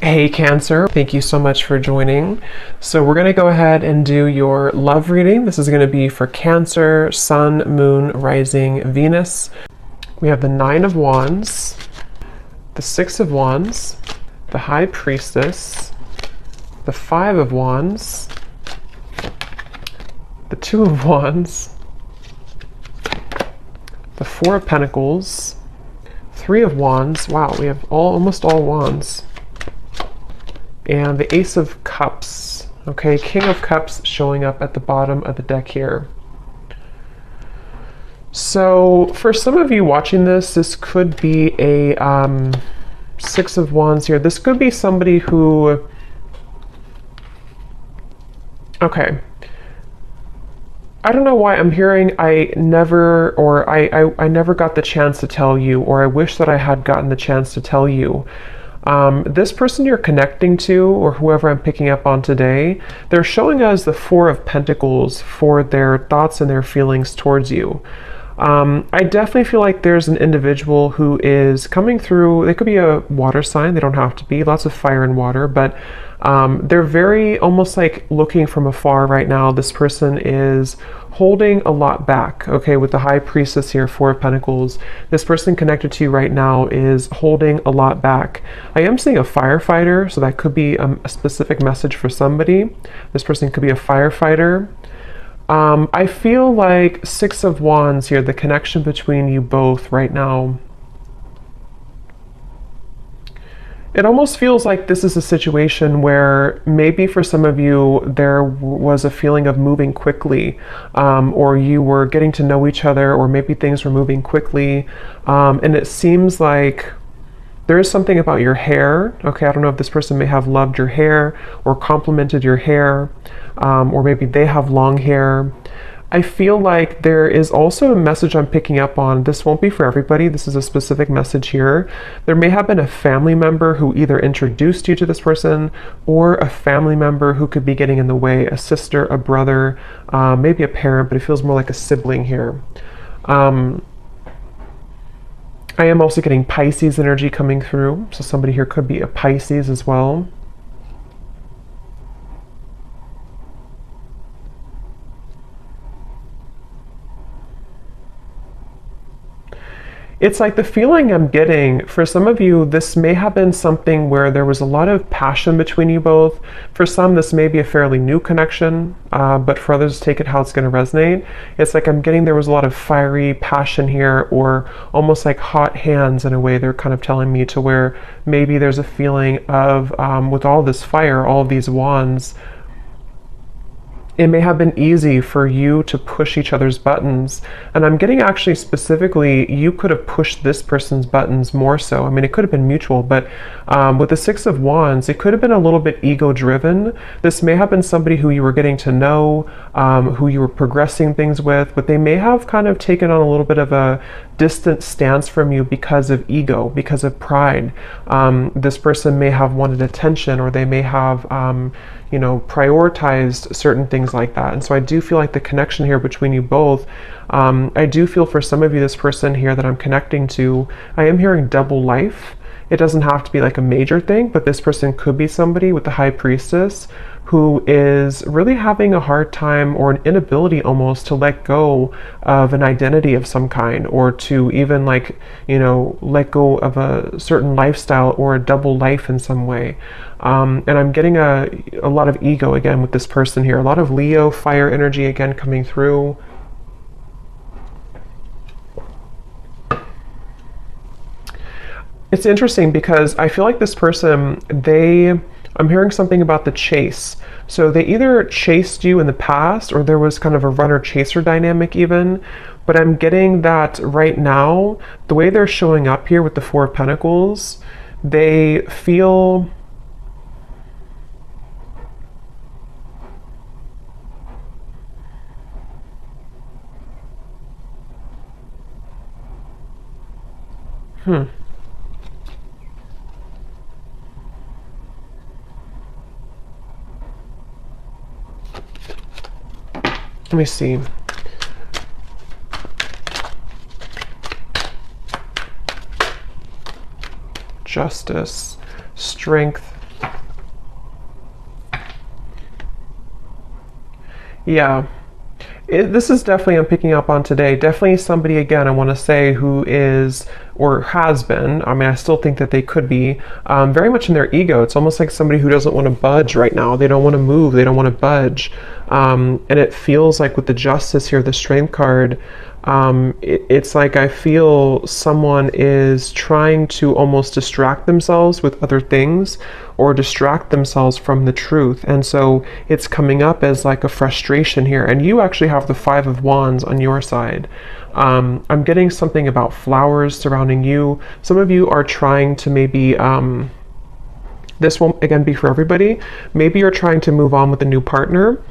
Hey Cancer, thank you so much for joining. So we're going to go ahead and do your love reading. This is going to be for Cancer, Sun, Moon, Rising, Venus. We have the Nine of Wands, the Six of Wands, the High Priestess, the Five of Wands, the Two of Wands, the Four of Pentacles, Three of Wands. Wow, we have almost all wands. And the Ace of Cups. Okay, King of Cups showing up at the bottom of the deck here. So for some of you watching this, this could be a Six of Wands here. This could be somebody who, okay, I don't know why I'm hearing I never got the chance to tell you, or I wish that I had gotten the chance to tell you. This person you're connecting to, or whoever I'm picking up on today, they're showing us the Four of Pentacles for their thoughts and their feelings towards you. I definitely feel like there's an individual who is coming through. They could be a water sign. They don't have to be. Lots of fire and water, but they're very almost like looking from afar right now. This person is holding a lot back, okay, with the High Priestess here, Four of Pentacles. This person connected to you right now is holding a lot back. I am seeing a firefighter, so that could be a specific message for somebody. This person could be a firefighter. I feel like Six of Wands here, the connection between you both right now. It almost feels like this is a situation where maybe for some of you there was a feeling of moving quickly, or you were getting to know each other, or maybe things were moving quickly, and it seems like there is something about your hair. Okay, I don't know if this person may have loved your hair or complimented your hair, or maybe they have long hair. I feel like there is also a message I'm picking up on. This won't be for everybody. This is a specific message here. There may have been a family member who either introduced you to this person, or a family member who could be getting in the way, a sister, a brother, maybe a parent, but it feels more like a sibling here. I am also getting Pisces energy coming through. So somebody here could be a Pisces as well. It's like the feeling I'm getting, for some of you, this may have been something where there was a lot of passion between you both. For some, this may be a fairly new connection, but for others, take it how it's going to resonate. It's like I'm getting there was a lot of fiery passion here, or almost like hot hands in a way. They're kind of telling me to where maybe there's a feeling of, with all this fire, all of these wands, it may have been easy for you to push each other's buttons. And I'm getting actually specifically, you could have pushed this person's buttons more so. I mean, it could have been mutual, but with the Six of Wands, it could have been a little bit ego-driven. This may have been somebody who you were getting to know, who you were progressing things with, but they may have kind of taken on a little bit of a distant stance from you because of ego, because of pride. This person may have wanted attention, or they may have prioritized certain things like that. And so I do feel like the connection here between you both, I do feel for some of you, this person here that I'm connecting to, I am hearing double life. It doesn't have to be like a major thing, but this person could be somebody with the High Priestess who is really having a hard time, or an inability almost, to let go of an identity of some kind, or to even let go of a certain lifestyle or a double life in some way. And I'm getting a lot of ego again with this person here, a lot of Leo fire energy again coming through. It's interesting because I feel like this person, I'm hearing something about the chase. So they either chased you in the past, or there was kind of a runner-chaser dynamic even. But I'm getting that right now, the way they're showing up here with the Four of Pentacles, they feel... Let me see. Justice, strength, Yeah. This is definitely, I'm picking up on today, definitely somebody, again, I want to say, who is or has been, I mean, I still think that they could be very much in their ego. It's almost like somebody who doesn't want to budge right now. They don't want to move. They don't want to budge. And it feels like with the justice here, the strength card, it's like I feel someone is trying to almost distract themselves with other things or distract themselves from the truth. And so it's coming up as like a frustration here. And you actually have the Five of Wands on your side. I'm getting something about flowers surrounding you. Some of you are trying to maybe, this won't again be for everybody. Maybe you're trying to move on with a new partner,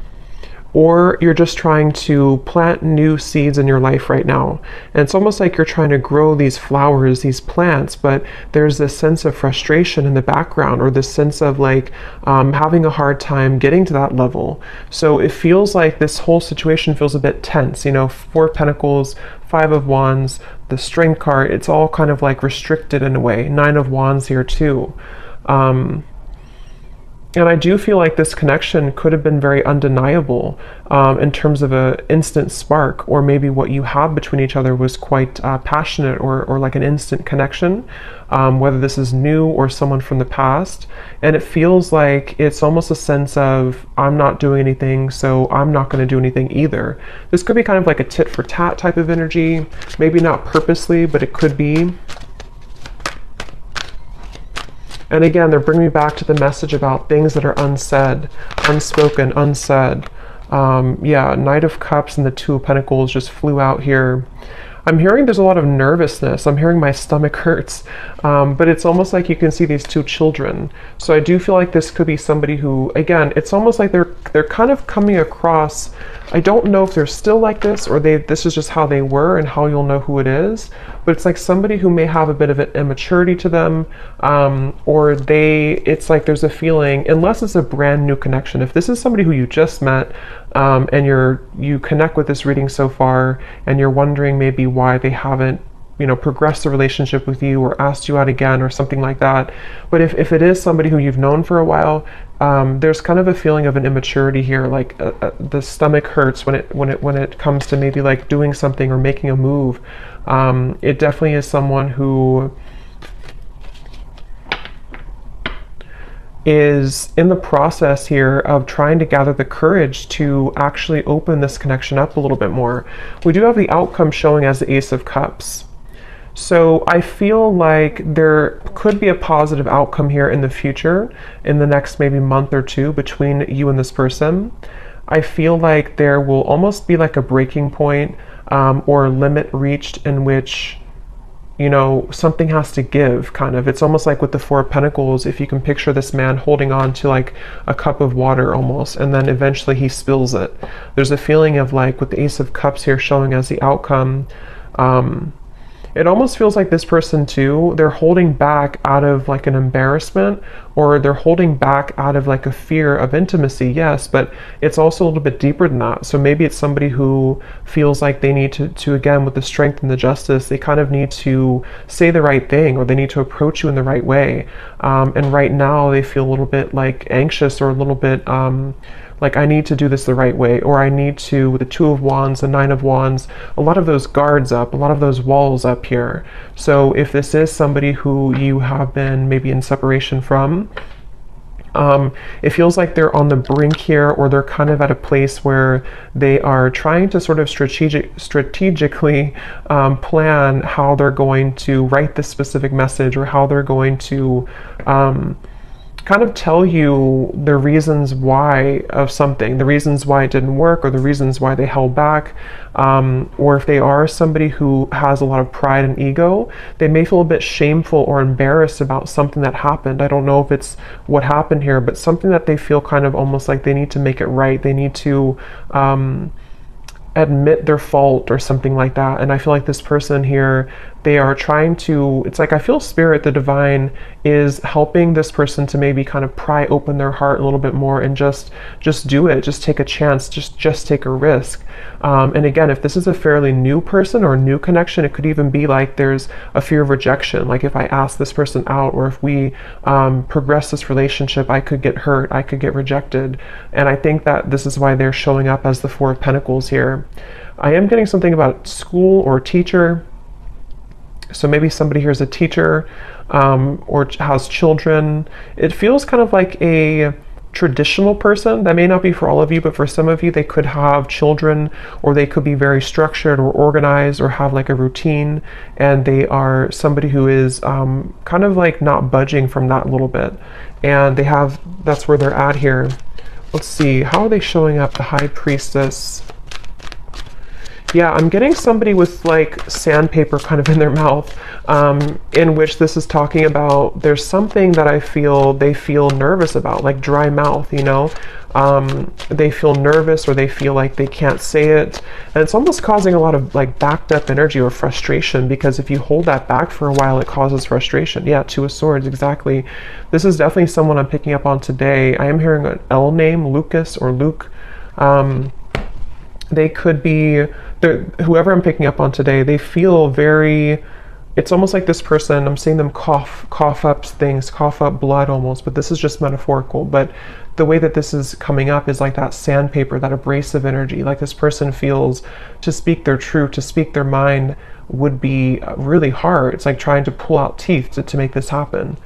or you're just trying to plant new seeds in your life right now. And it's almost like you're trying to grow these flowers, these plants, but there's this sense of frustration in the background, or this sense of like having a hard time getting to that level. So it feels like this whole situation feels a bit tense. You know, Four of Pentacles, Five of Wands, the Strength card, it's all kind of like restricted in a way. Nine of Wands here too. And I do feel like this connection could have been very undeniable in terms of an instant spark, or maybe what you had between each other was quite passionate, or like an instant connection, whether this is new or someone from the past. And it feels like it's almost a sense of, I'm not doing anything, so I'm not going to do anything either. This could be kind of like a tit for tat type of energy, maybe not purposely, but it could be. And again, they're bringing me back to the message about things that are unsaid, unspoken, unsaid. Yeah, Knight of Cups and the Two of Pentacles just flew out here. I'm hearing there's a lot of nervousness. I'm hearing my stomach hurts. But it's almost like you can see these two children. So I do feel like this could be somebody who, again, it's almost like they're kind of coming across. I don't know if they're still like this, or this is just how they were and how you'll know who it is. But it's like somebody who may have a bit of an immaturity to them, or it's like there's a feeling, unless it's a brand new connection. If this is somebody who you just met, and you connect with this reading so far, and you're wondering maybe why they haven't, you know, progressed the relationship with you or asked you out again or something like that. But if it is somebody who you've known for a while, there's kind of a feeling of an immaturity here. Like the stomach hurts when it comes to maybe like doing something or making a move. It definitely is someone who is in the process here of trying to gather the courage to actually open this connection up a little bit more. We do have the outcome showing as the Ace of Cups. So I feel like there could be a positive outcome here in the future, in the next maybe month or two, between you and this person. I feel like there will almost be like a breaking point, or limit reached, in which, you know, something has to give, kind of. It's almost like with the Four of Pentacles, if you can picture this man holding on to like a cup of water almost, and then eventually he spills it. There's a feeling of like, with the Ace of Cups here showing as the outcome, it almost feels like this person too, they're holding back out of like an embarrassment, or they're holding back out of like a fear of intimacy, yes, but it's also a little bit deeper than that. So maybe it's somebody who feels like they need to again, with the Strength and the Justice, they kind of need to say the right thing, or they need to approach you in the right way. And right now they feel a little bit like anxious, or a little bit like, I need to do this the right way, or I need to, with the Two of Wands, the Nine of Wands, a lot of those guards up, a lot of those walls up here. So if this is somebody who you have been maybe in separation from, it feels like they're on the brink here, or they're kind of at a place where they are trying to sort of strategically plan how they're going to write this specific message, or how they're going to kind of tell you the reasons why of something, the reasons why it didn't work, or the reasons why they held back. Or if they are somebody who has a lot of pride and ego, they may feel a bit shameful or embarrassed about something that happened. I don't know if it's what happened here, but something that they feel kind of almost like they need to make it right. They need to admit their fault or something like that. And I feel like this person here They are trying to, it's like I feel spirit, the divine, is helping this person to maybe kind of pry open their heart a little bit more and just do it, just take a chance, just take a risk. And again, if this is a fairly new person or new connection, it could even be like there's a fear of rejection. Like if I ask this person out, or if we progress this relationship, I could get hurt, I could get rejected. And I think that this is why they're showing up as the Four of Pentacles here. I am getting something about school or teacher. So maybe somebody here is a teacher or has children. It feels kind of like a traditional person. That may not be for all of you, but for some of you, they could have children, or they could be very structured or organized or have like a routine. And they are somebody who is kind of like not budging from that a little bit. And they have, that's where they're at here. Let's see, how are they showing up? The High Priestess. Yeah, I'm getting somebody with like sandpaper kind of in their mouth, in which this is talking about there's something that I feel they feel nervous about, like dry mouth, you know? They feel nervous, or they feel like they can't say it. And it's almost causing a lot of like backed up energy or frustration, because if you hold that back for a while, it causes frustration. Yeah, Two of Swords, exactly. This is definitely someone I'm picking up on today. I am hearing an L name, Lucas or Luke. They could be, whoever I'm picking up on today, they feel very, it's almost like this person, I'm seeing them cough up things, cough up blood almost, but this is just metaphorical. But the way that this is coming up is like that sandpaper, that abrasive energy. Like this person feels to speak their truth, to speak their mind would be really hard. It's like trying to pull out teeth to make this happen.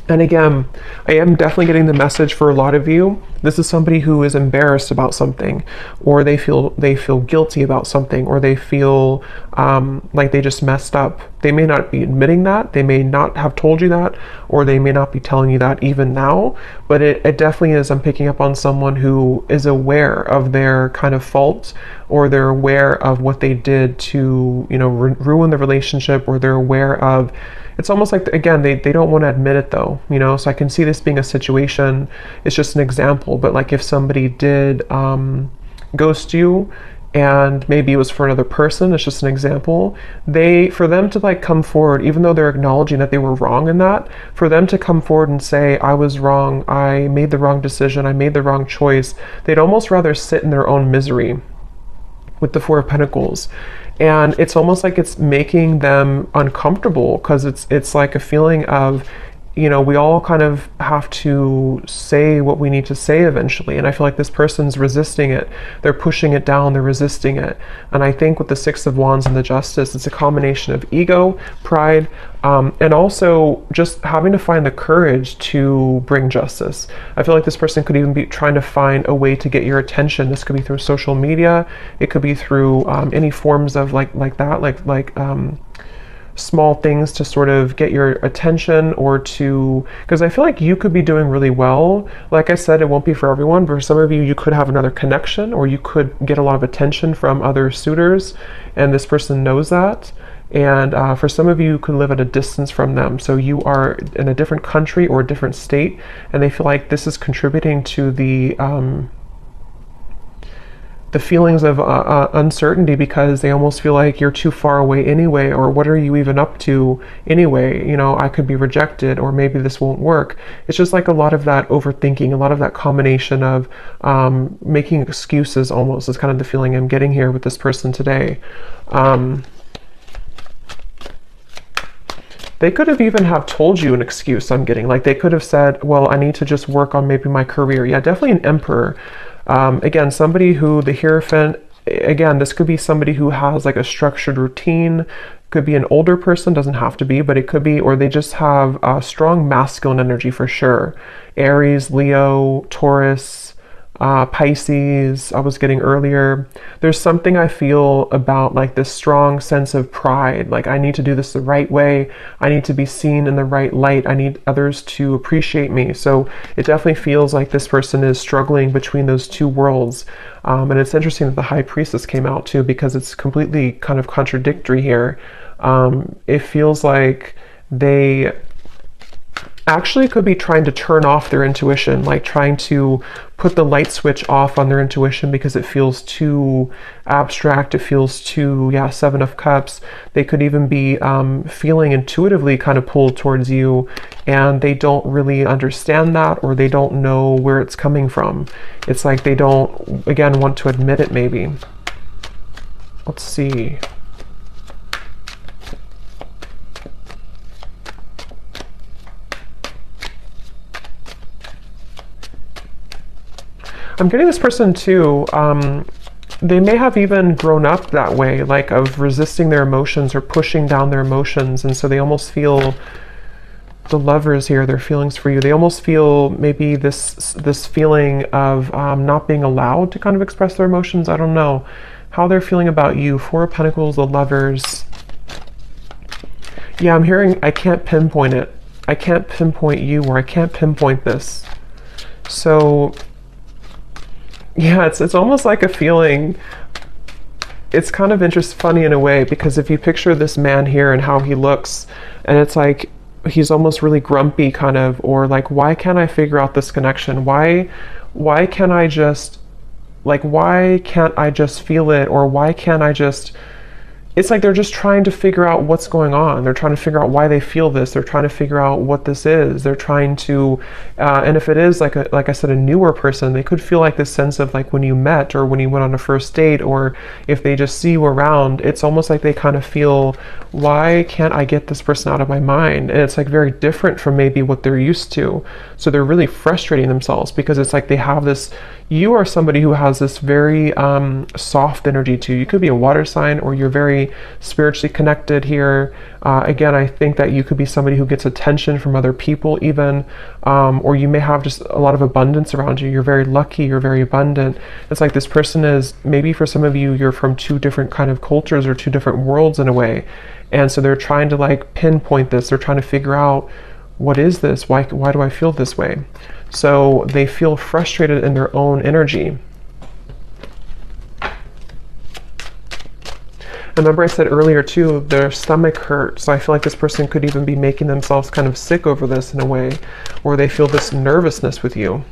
And again, I am definitely getting the message for a lot of you. This is somebody who is embarrassed about something, or they feel guilty about something, or they feel like they just messed up. They may not be admitting that, they may not have told you that, or they may not be telling you that even now, but it definitely is. I'm picking up on someone who is aware of their kind of fault, or they're aware of what they did to, you know, ruin the relationship, or they're aware of, it's almost like, again, they don't want to admit it though, you know? So I can see this being a situation, it's just an example, but like if somebody did ghost you, and maybe it was for another person, it's just an example, for them to like come forward, even though they're acknowledging that they were wrong in that, for them to come forward and say, I was wrong, I made the wrong decision, I made the wrong choice, they'd almost rather sit in their own misery with the Four of Pentacles. And it's almost like it's making them uncomfortable, because it's like a feeling of, you know, we all kind of have to say what we need to say eventually. And I feel like this person's resisting it. They're pushing it down, they're resisting it. And I think with the Six of Wands and the Justice, it's a combination of ego, pride, and also just having to find the courage to bring justice. I feel like this person could even be trying to find a way to get your attention. This could be through social media. It could be through any forms of like small things to sort of get your attention, or to, because I feel like you could be doing really well. Like I said, it won't be for everyone, but for some of you, you could have another connection, or you could get a lot of attention from other suitors, and this person knows that. And for some of you, you could live at a distance from them. So you are in a different country or a different state, and they feel like this is contributing to the feelings of uncertainty, because they almost feel like you're too far away anyway, or what are you even up to anyway? You know, I could be rejected, or maybe this won't work. It's just like a lot of that overthinking, a lot of that combination of making excuses almost is kind of the feeling I'm getting here with this person today. They could have even have told you an excuse. I'm getting like they could have said, well, I need to just work on maybe my career. Yeah, definitely an Emperor. Again, somebody who, the Hierophant, again, this could be somebody who has like a structured routine, could be an older person, doesn't have to be, but it could be, or they just have a strong masculine energy for sure. Aries, Leo, Taurus, Pisces, I was getting earlier. There's something I feel about like this strong sense of pride. Like I need to do this the right way. I need to be seen in the right light. I need others to appreciate me. So it definitely feels like this person is struggling between those two worlds. And it's interesting that the High Priestess came out too, because it's completely kind of contradictory here. It feels like they actually could be trying to turn off their intuition, like trying to put the light switch off on their intuition because it feels too abstract, it feels too, yeah, Seven of Cups. They could even be feeling intuitively kind of pulled towards you, and they don't really understand that, or they don't know where it's coming from. It's like they don't, again, want to admit it maybe. Let's see. I'm getting this person too, they may have even grown up that way, like of resisting their emotions or pushing down their emotions, and so they almost feel, the Lovers here, their feelings for you, they almost feel maybe this feeling of not being allowed to kind of express their emotions. I don't know how they're feeling about you. Four of Pentacles, the Lovers. Yeah, I'm hearing, I can't pinpoint it. I can't pinpoint you, or I can't pinpoint this. So yeah, it's almost like a feeling. It's kind of funny in a way, because if you picture this man here and how he looks, and it's like he's almost really grumpy kind of, or like, why can't I figure out this connection? Why can't I just, like, why can't I just feel it? Or why can't I just, it's like they're just trying to figure out what's going on. They're trying to figure out why they feel this. They're trying to figure out what this is. They're trying to, and if it is like I said, a newer person, they could feel like this sense of like when you met, or when you went on a first date, or if they just see you around, it's almost like they kind of feel, why can't I get this person out of my mind? And it's like very different from maybe what they're used to. So they're really frustrating themselves, because it's like they have this, you are somebody who has this very soft energy too. You could be a water sign, or you're very spiritually connected here. Again, I think that you could be somebody who gets attention from other people even, or you may have just a lot of abundance around you. You're very lucky, you're very abundant. It's like this person is, maybe for some of you, you're from two different kind of cultures or two different worlds in a way. And so they're trying to like pinpoint this. They're trying to figure out, what is this? Why do I feel this way? So they feel frustrated in their own energy. Remember I said earlier too, their stomach hurts. So I feel like this person could even be making themselves kind of sick over this in a way, or they feel this nervousness with you.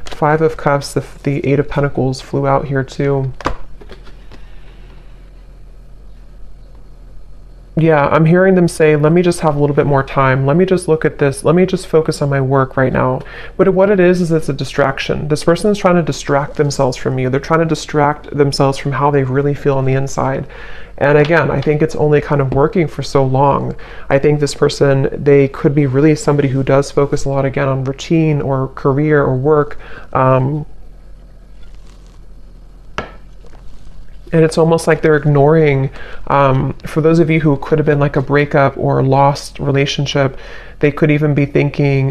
Five of Cups, the Eight of Pentacles flew out here too. Yeah, I'm hearing them say, let me just have a little bit more time. Let me just look at this. Let me just focus on my work right now. But what it is it's a distraction. This person is trying to distract themselves from you. They're trying to distract themselves from how they really feel on the inside. And again, I think it's only kind of working for so long. I think this person, they could be really somebody who does focus a lot, again, on routine or career or work. And it's almost like they're ignoring, for those of you who could have been like a breakup or lost relationship, they could even be thinking,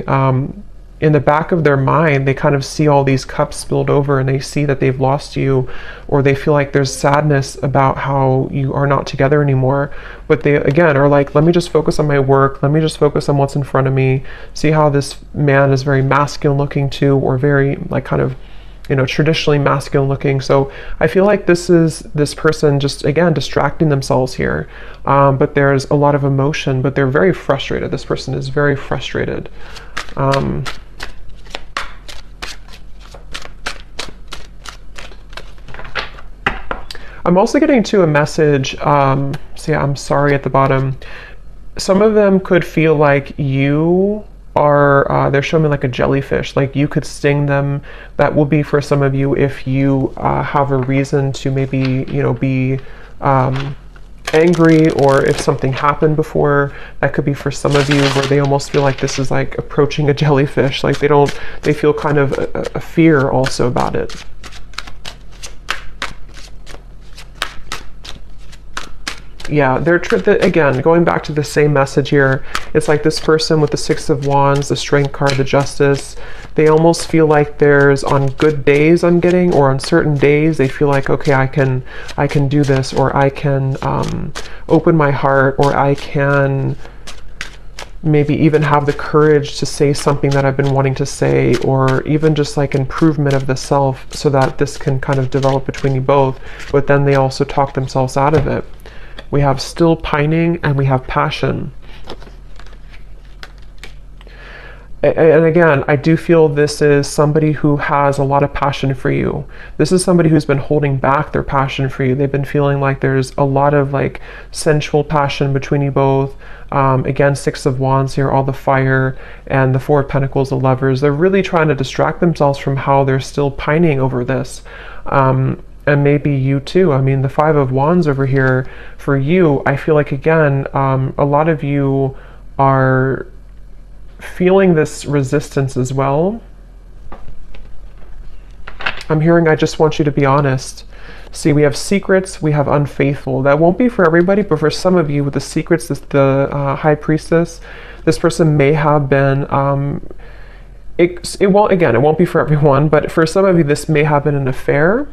in the back of their mind, they kind of see all these cups spilled over, and they see that they've lost you, or they feel like there's sadness about how you are not together anymore. But they, again, are like, let me just focus on my work. Let me just focus on what's in front of me. See how this man is very masculine looking too, or very like kind of, you know, traditionally masculine looking. So I feel like this is this person just, again, distracting themselves here. But there's a lot of emotion, but they're very frustrated. This person is very frustrated. I'm also getting to a message, see, I'm sorry at the bottom. Some of them could feel like you are, they're showing me like a jellyfish, like you could sting them. That will be for some of you if you have a reason to maybe, you know, be angry, or if something happened before. That could be for some of you where they almost feel like this is like approaching a jellyfish, like they feel kind of a fear also about it. Yeah, they're again, going back to the same message here. It's like this person with the Six of Wands, the Strength card, the Justice. They almost feel like there's, on good days I'm getting, or on certain days, they feel like, okay, I can do this, or I can open my heart, or I can maybe even have the courage to say something that I've been wanting to say, or even just like improvement of the self, so that this can kind of develop between you both. But then they also talk themselves out of it. We have still pining, and we have passion. And again, I do feel this is somebody who has a lot of passion for you. This is somebody who's been holding back their passion for you. They've been feeling like there's a lot of like sensual passion between you both. Again, Six of Wands here, all the fire, and the Four of Pentacles, the Lovers. They're really trying to distract themselves from how they're still pining over this. And maybe you too. I mean, the Five of Wands over here for you, I feel like, again, a lot of you are feeling this resistance as well. I'm hearing, I just want you to be honest. See, we have secrets, we have unfaithful. That won't be for everybody, but for some of you with the secrets, the High Priestess, this person may have been, it won't be for everyone, but for some of you, this may have been an affair,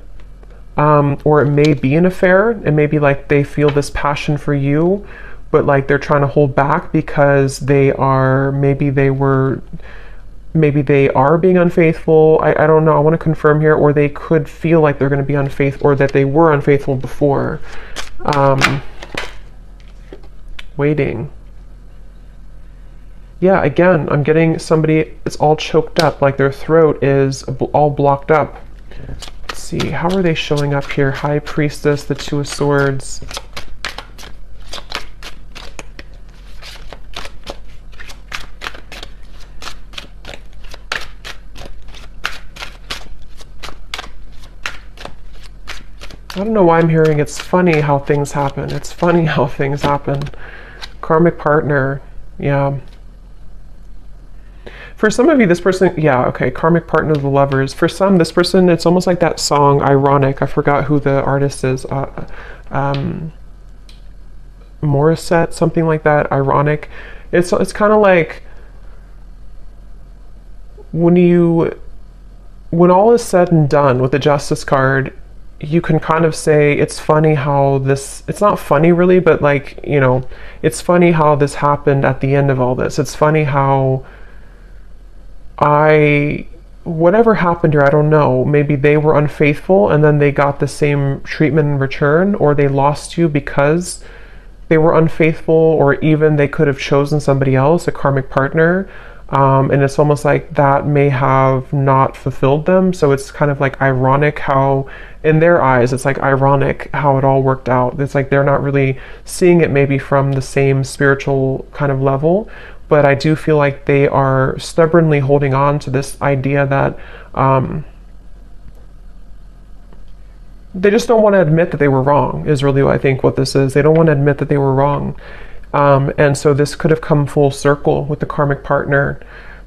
or it may be an affair. It may be like they feel this passion for you, but like they're trying to hold back because maybe they are being unfaithful. I don't know. I want to confirm here, or they could feel like they're going to be unfaithful, or that they were unfaithful before. Waiting. Yeah, again, I'm getting somebody, it's all choked up, like their throat is all blocked up. Let's see, how are they showing up here? High Priestess, the Two of Swords. I don't know why I'm hearing it's funny how things happen. It's funny how things happen. Karmic partner, yeah. For some of you, this person, yeah, okay, karmic partner of the Lovers. For some, this person, it's almost like that song, Ironic. I forgot who the artist is. Morissette, something like that, Ironic. It's kind of like when all is said and done with the Justice card, you can kind of say it's funny how this, it's not funny really, but like, you know, it's funny how this happened at the end of all this. It's funny how whatever happened here, I don't know, maybe they were unfaithful and then they got the same treatment in return, or they lost you because they were unfaithful, or even they could have chosen somebody else, a karmic partner. And it's almost like that may have not fulfilled them. So it's kind of like ironic how, in their eyes, it's like ironic how it all worked out. It's like they're not really seeing it maybe from the same spiritual kind of level. But I do feel like they are stubbornly holding on to this idea that they just don't want to admit that they were wrong, is really what I think what this is. They don't want to admit that they were wrong. And so this could have come full circle with the karmic partner,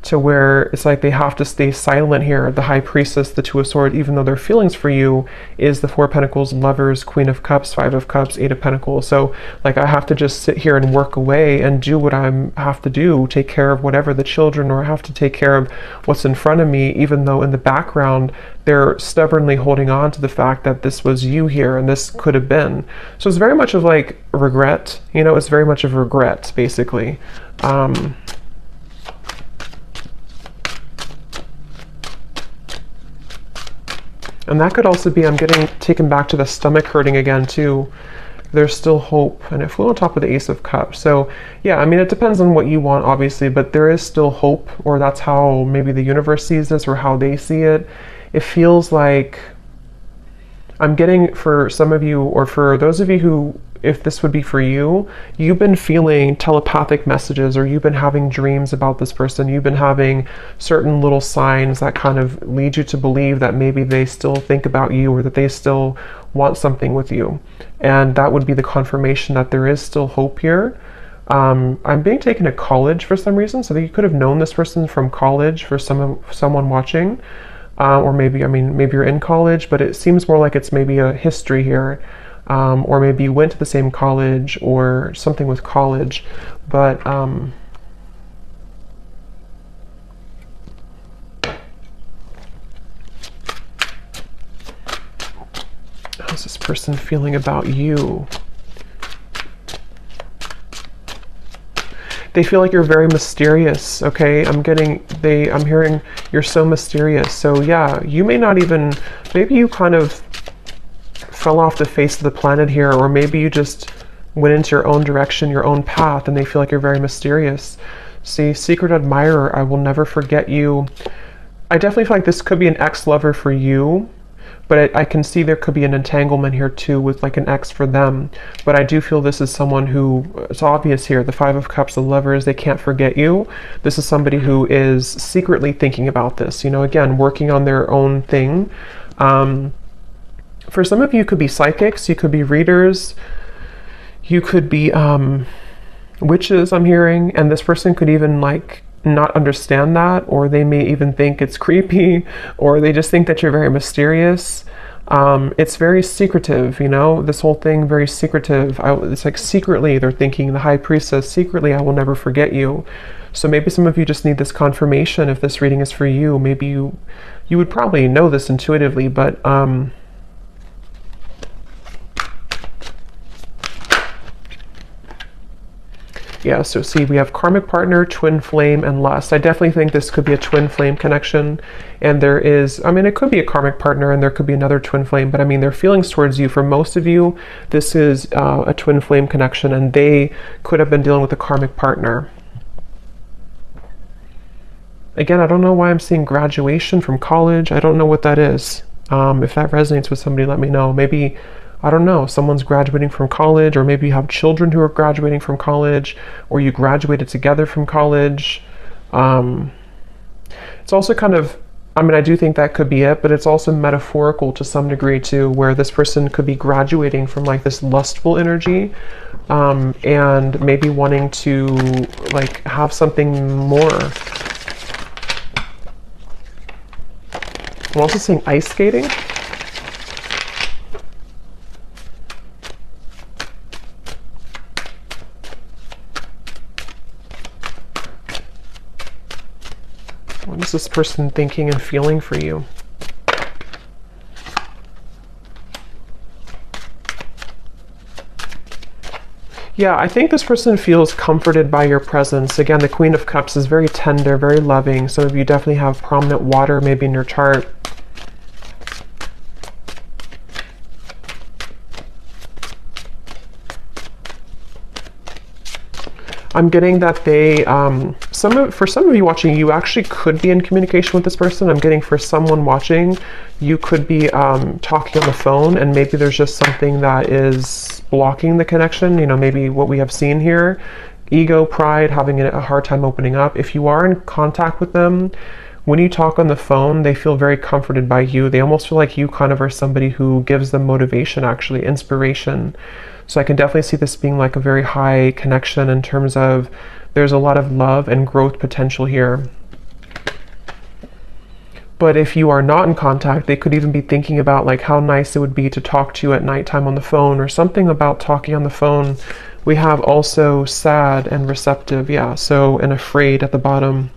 to where it's like they have to stay silent here. The High Priestess, the Two of Swords, even though their feelings for you is the Four of Pentacles, Lovers, Queen of Cups, Five of Cups, Eight of Pentacles. So like I have to just sit here and work away and do what I have to do, take care of whatever the children, or I have to take care of what's in front of me, even though in the background they're stubbornly holding on to the fact that this was you here and this could have been. So it's very much of like regret, you know, it's very much of regret basically. And that could also be, I'm getting taken back to the stomach hurting again too. There's still hope. And it flew on top of the Ace of Cups. So yeah, I mean, it depends on what you want, obviously, but there is still hope, or that's how maybe the universe sees this, or how they see it. It feels like I'm getting, for some of you, or for those of you who, if this would be for you, you've been feeling telepathic messages, or you've been having dreams about this person. You've been having certain little signs that kind of lead you to believe that maybe they still think about you, or that they still want something with you. And that would be the confirmation that there is still hope here. I'm being taken to college for some reason, so that you could have known this person from college, for someone watching. Or maybe, I mean, maybe you're in college, but it seems more like it's maybe a history here. Or maybe you went to the same college, or something with college, but how's this person feeling about you? They feel like you're very mysterious, okay? I'm hearing you're so mysterious. So yeah, you may not even, maybe you kind of fell off the face of the planet here, or maybe you just went into your own direction, your own path, and they feel like you're very mysterious. See, secret admirer, I will never forget you. I definitely feel like this could be an ex-lover for you, but I can see there could be an entanglement here too with like an ex for them. But I do feel this is someone who, it's obvious here, the Five of Cups, the lovers, they can't forget you. This is somebody who is secretly thinking about this, you know, again, working on their own thing. For some of you, it could be psychics, you could be readers, you could be witches, I'm hearing, and this person could even like not understand that, or they may even think it's creepy, or they just think that you're very mysterious. It's very secretive, you know, this whole thing, very secretive. It's like secretly they're thinking, the high priestess, secretly I will never forget you. So maybe some of you just need this confirmation if this reading is for you. Maybe you would probably know this intuitively, but yeah, so see, we have karmic partner, twin flame, and lust. I definitely think this could be a twin flame connection. And there is, I mean, it could be a karmic partner and there could be another twin flame, but I mean, their feelings towards you, for most of you, this is a twin flame connection, and they could have been dealing with a karmic partner. Again, I don't know why I'm seeing graduation from college. I don't know what that is. If that resonates with somebody, let me know. Maybe, I don't know, someone's graduating from college, or maybe you have children who are graduating from college, or you graduated together from college. It's also kind of, I mean, I do think that could be it, but it's also metaphorical to some degree too, where this person could be graduating from like this lustful energy, and maybe wanting to like have something more. I'm also seeing ice skating. What is this person thinking and feeling for you? Yeah, I think this person feels comforted by your presence. Again, the Queen of Cups is very tender, very loving. Some of you definitely have prominent water maybe in your chart. I'm getting that they, for some of you watching, you actually could be in communication with this person. I'm getting for someone watching, you could be talking on the phone, and maybe there's just something that is blocking the connection. You know, maybe what we have seen here, ego, pride, having a hard time opening up. If you are in contact with them, when you talk on the phone, they feel very comforted by you. They almost feel like you kind of are somebody who gives them motivation, actually, inspiration. So I can definitely see this being like a very high connection in terms of there's a lot of love and growth potential here. But if you are not in contact, they could even be thinking about like how nice it would be to talk to you at nighttime on the phone, or something about talking on the phone. We have also sad and receptive, yeah, so, and afraid at the bottom.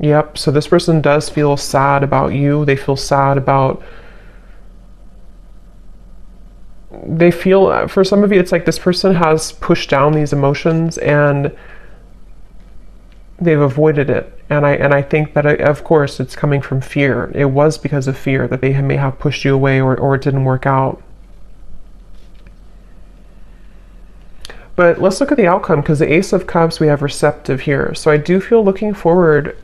Yep, so this person does feel sad about you. They feel sad about, they feel, for some of you, it's like this person has pushed down these emotions and they've avoided it. And I think that, of course, it's coming from fear. It was because of fear that they may have pushed you away, or it didn't work out. But let's look at the outcome, because the Ace of Cups, we have receptive here. So I do feel looking forward.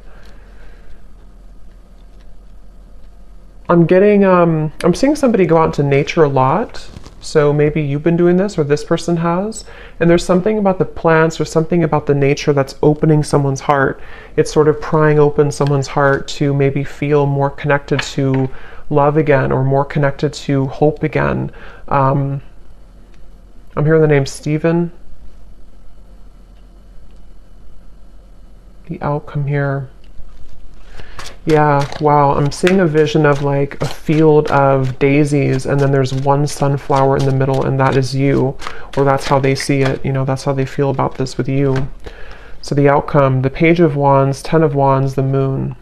I'm getting, I'm seeing somebody go out into nature a lot. So maybe you've been doing this, or this person has. And there's something about the plants or something about the nature that's opening someone's heart. It's sort of prying open someone's heart to maybe feel more connected to love again, or more connected to hope again. I'm hearing the name Stephen. The outcome here. Yeah, wow, I'm seeing a vision of like a field of daisies, and then there's one sunflower in the middle, and that is you, or that's how they see it, you know, that's how they feel about this with you. So the outcome, the Page of Wands, Ten of Wands, the Moon.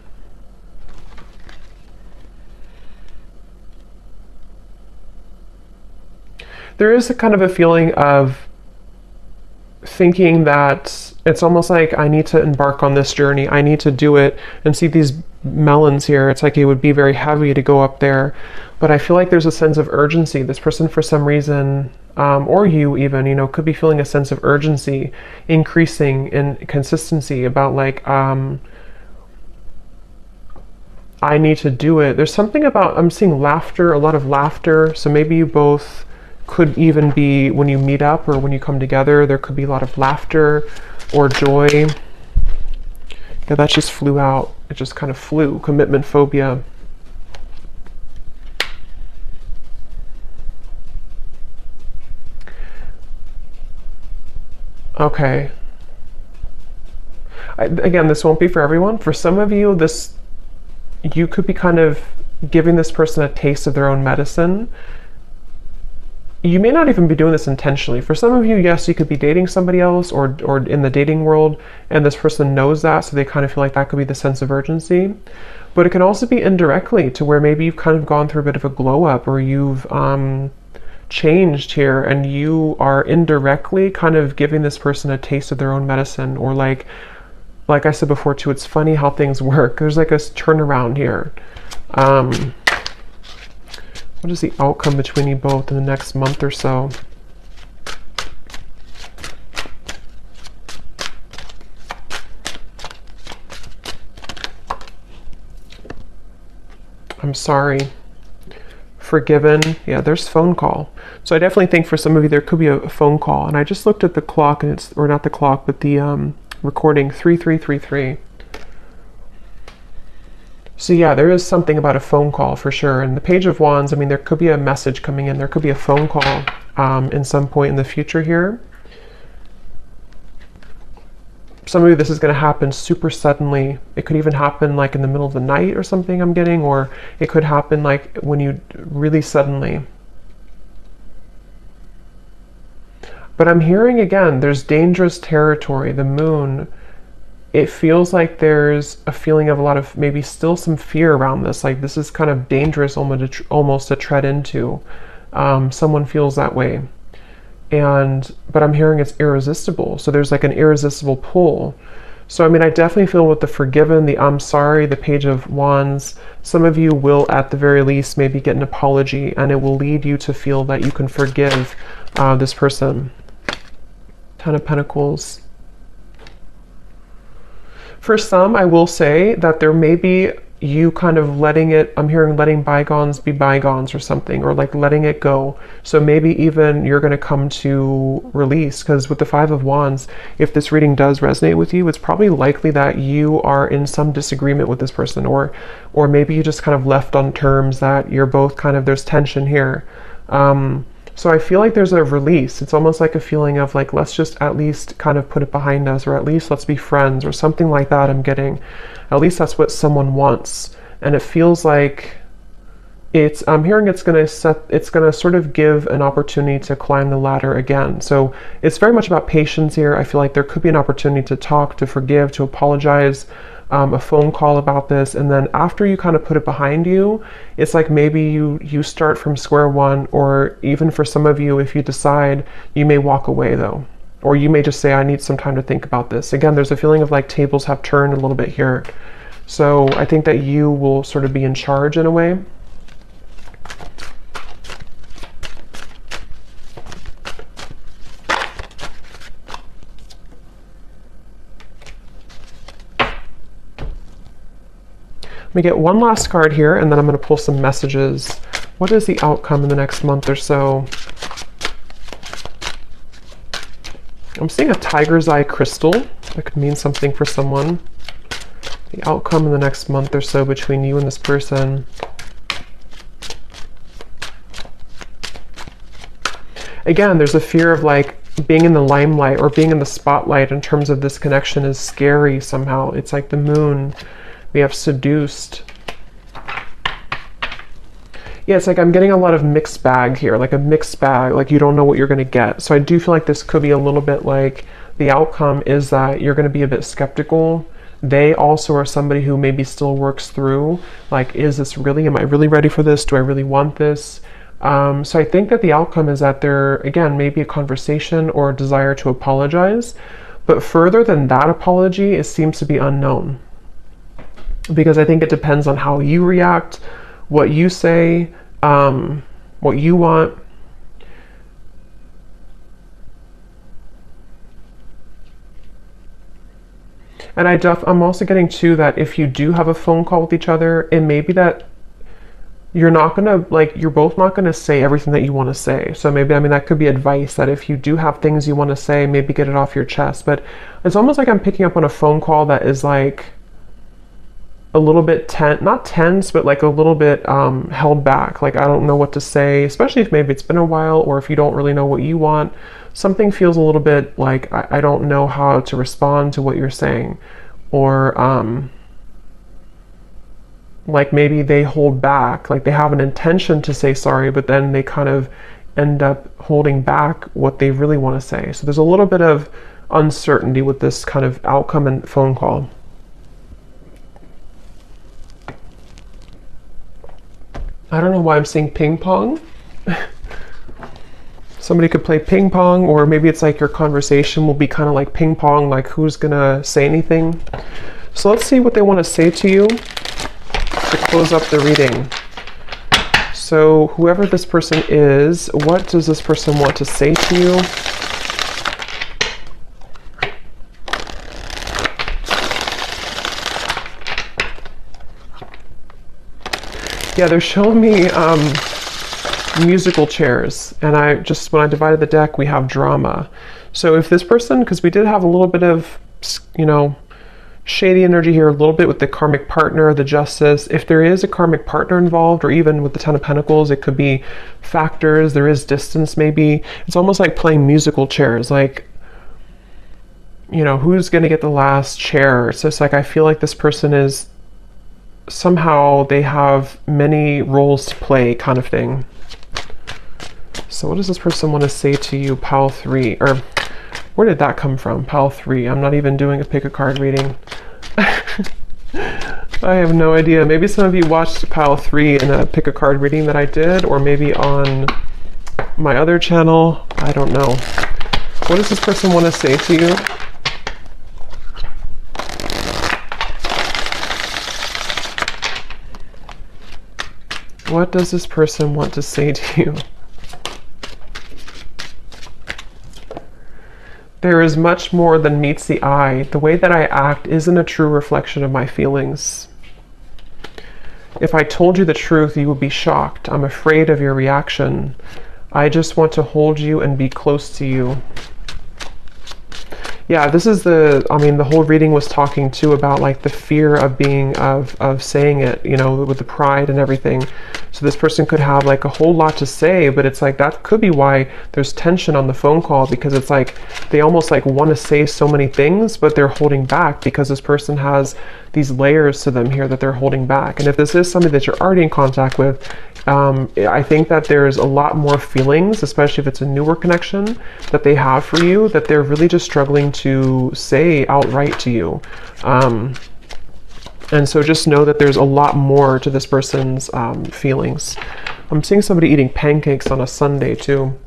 There is a kind of a feeling of thinking that it's almost like I need to embark on this journey. I need to do it. And see these melons here, it's like it would be very heavy to go up there. But I feel like there's a sense of urgency. This person, for some reason, or you even, could be feeling a sense of urgency, increasing in consistency about like, I need to do it. There's something about, I'm seeing laughter, a lot of laughter. So maybe you both could even be, when you meet up or when you come together, there could be a lot of laughter or joy. Yeah, that just flew out. It just kind of flew. Commitment phobia. Okay. Again, this won't be for everyone. For some of you, you could be kind of giving this person a taste of their own medicine. You may not even be doing this intentionally. For some of you, yes, you could be dating somebody else or in the dating world, and this person knows that, so they kind of feel like that could be the sense of urgency. But it can also be indirectly, to where maybe you've kind of gone through a bit of a glow up, or you've changed here, and you are indirectly kind of giving this person a taste of their own medicine. Or like I said before too, it's funny how things work. There's like a turnaround here. What is the outcome between you both in the next month or so? I'm sorry. Forgiven. Yeah, there's phone call. So I definitely think for some of you there could be a phone call. And I just looked at the clock, and it's, or not the clock, but the recording, 3333. So yeah, there is something about a phone call for sure. And the Page of Wands, I mean, there could be a message coming in. There could be a phone call in some point in the future here. Some of you, this is going to happen super suddenly. It could even happen like in the middle of the night or something, I'm getting, or it could happen like when you really suddenly. But I'm hearing again, there's dangerous territory. The moon, it feels like there's a feeling of a lot of maybe still some fear around this. Like this is kind of dangerous almost to tread into. Someone feels that way. But I'm hearing it's irresistible. So there's like an irresistible pull. So I mean, I definitely feel with the forgiven, the I'm sorry, the Page of Wands, some of you will at the very least maybe get an apology, and it will lead you to feel that you can forgive this person. Ten of Pentacles. For some, I will say that there may be you kind of letting it, I'm hearing letting bygones be bygones or something, or like letting it go. So maybe even you're going to come to release, because with the Five of Wands, if this reading does resonate with you, it's probably likely that you are in some disagreement with this person, or maybe you just kind of left on terms that you're both kind of, there's tension here. So I feel like there's a release. It's almost like a feeling of like, let's just at least kind of put it behind us, or at least let's be friends, or something like that. I'm getting, at least that's what someone wants. And it feels like I'm hearing it's going to sort of give an opportunity to climb the ladder again. So it's very much about patience here. I feel like there could be an opportunity to talk, to forgive, to apologize, a phone call about this, and then after you kind of put it behind you, it's like maybe you start from square one, or even for some of you, if you decide, you may walk away though, or you may just say, I need some time to think about this. Again, there's a feeling of like tables have turned a little bit here. So I think that you will sort of be in charge in a way. Let me get one last card here, and then I'm going to pull some messages. What is the outcome in the next month or so? I'm seeing a tiger's eye crystal. That could mean something for someone. The outcome in the next month or so between you and this person. Again, there's a fear of like being in the limelight or being in the spotlight in terms of this connection is scary somehow. It's like the moon. We have seduced. Yeah, it's like I'm getting a lot of mixed bag here, like a mixed bag, like you don't know what you're going to get. So I do feel like this could be a little bit like the outcome is that you're going to be a bit skeptical. They also are somebody who maybe still works through, like, is this really, am I really ready for this? Do I really want this? So I think that the outcome is that there, again, maybe a conversation or a desire to apologize. But further than that apology, it seems to be unknown. Because I think it depends on how you react, what you say, what you want. And I'm also getting too that if you do have a phone call with each other, it may be that you're not gonna, like, you're both not gonna say everything that you want to say. So maybe, I mean, that could be advice that if you do have things you want to say, maybe get it off your chest. But it's almost like I'm picking up on a phone call that is like a little bit not tense, but like a little bit held back. Like, I don't know what to say, especially if maybe it's been a while, or if you don't really know what you want. Something feels a little bit like I don't know how to respond to what you're saying. Or like maybe they hold back, like they have an intention to say sorry, but then they kind of end up holding back what they really want to say. So there's a little bit of uncertainty with this kind of outcome and phone call. I don't know why I'm saying ping pong. Somebody could play ping pong, or maybe it's like your conversation will be kind of like ping pong, like who's gonna say anything. So let's see what they want to say to you to close up the reading. So whoever this person is, what does this person want to say to you? Yeah, they're showing me musical chairs, and when I divided the deck, we have drama. So if this person, because we did have a little bit of, shady energy here, a little bit with the karmic partner, the justice. If there is a karmic partner involved, or even with the Ten of Pentacles, it could be factors. There is distance, maybe. It's almost like playing musical chairs, like, who's going to get the last chair? It's just like, I feel like this person is, somehow they have many roles to play, kind of thing. So what does this person want to say to you, Pile 3? Or where did that come from, Pile 3? I'm not even doing a pick a card reading. I have no idea. Maybe some of you watched Pile 3 in a pick a card reading that I did, or maybe on my other channel. I don't know. What does this person want to say to you? What does this person want to say to you? There is much more than meets the eye. The way that I act isn't a true reflection of my feelings. If I told you the truth, you would be shocked. I'm afraid of your reaction. I just want to hold you and be close to you. Yeah, this is the whole reading was talking too about like the fear of saying it, with the pride and everything. So this person could have like a whole lot to say, but it's like that could be why there's tension on the phone call, because it's like they almost like want to say so many things, but they're holding back because this person has these layers to them here that they're holding back. And if this is somebody that you're already in contact with, I think that there's a lot more feelings, especially if it's a newer connection, that they have for you, that they're really just struggling to say outright to you. And so just know that there's a lot more to this person's feelings. I'm seeing somebody eating pancakes on a Sunday too.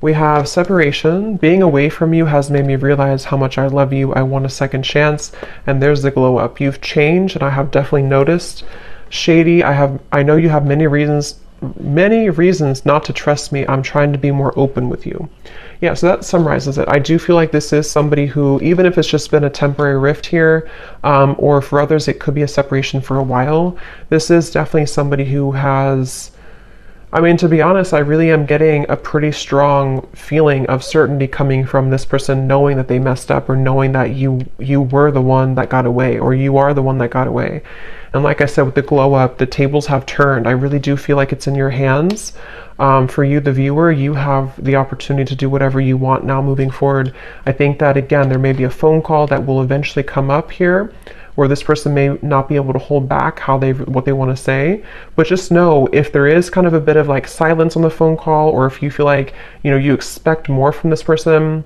We have separation. Being away from you has made me realize how much I love you. I want a second chance. And there's the glow up. You've changed, and I have definitely noticed. Shady, I know you have many reasons not to trust me. I'm trying to be more open with you. Yeah, so that summarizes it. I do feel like this is somebody who, even if it's just been a temporary rift here, or for others it could be a separation for a while, this is definitely somebody who has, to be honest, I really am getting a pretty strong feeling of certainty coming from this person, knowing that they messed up, or knowing that you were the one that got away, or you are the one that got away. And like I said, with the glow up, the tables have turned. I really do feel like it's in your hands. For you, the viewer, you have the opportunity to do whatever you want now moving forward. I think that, again, there may be a phone call that will eventually come up here, where this person may not be able to hold back what they want to say. But just know, if there is kind of a bit of like silence on the phone call, or if you feel like, you expect more from this person,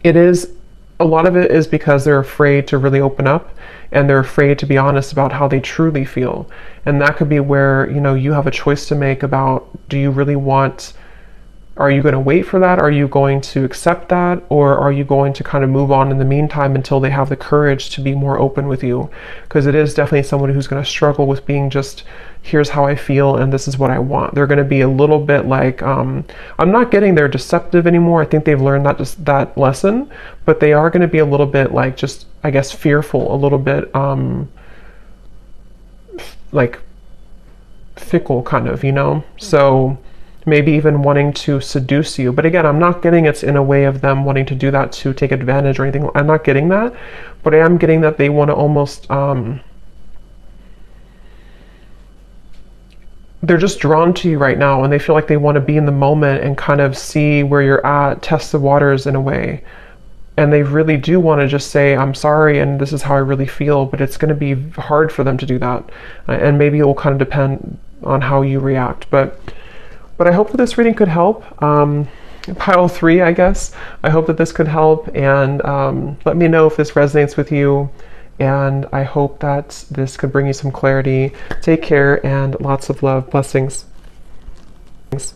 it is a lot of it is because they're afraid to really open up, and they're afraid to be honest about how they truly feel. And that could be where, you know, you have a choice to make about, do you really want, are you going to wait for that? Are you going to accept that? Or are you going to kind of move on in the meantime until they have the courage to be more open with you? Because it is definitely someone who's going to struggle with being just, here's how I feel and this is what I want. They're going to be a little bit like, I'm not getting they're deceptive anymore. I think they've learned that, just that lesson, but they are going to be a little bit like, just, I guess, fearful, a little bit like fickle kind of, you know? So maybe even wanting to seduce you. But again, I'm not getting it's in a way of them wanting to do that to take advantage or anything. I'm not getting that, but I am getting that they want to almost, they're just drawn to you right now, and they feel like they want to be in the moment and kind of see where you're at, test the waters in a way. And they really do want to just say, I'm sorry, and this is how I really feel, but it's going to be hard for them to do that. And maybe it will kind of depend on how you react. But I hope that this reading could help. Pile 3, I guess. I hope that this could help, and let me know if this resonates with you. And I hope that this could bring you some clarity. Take care, and lots of love. Blessings. Thanks.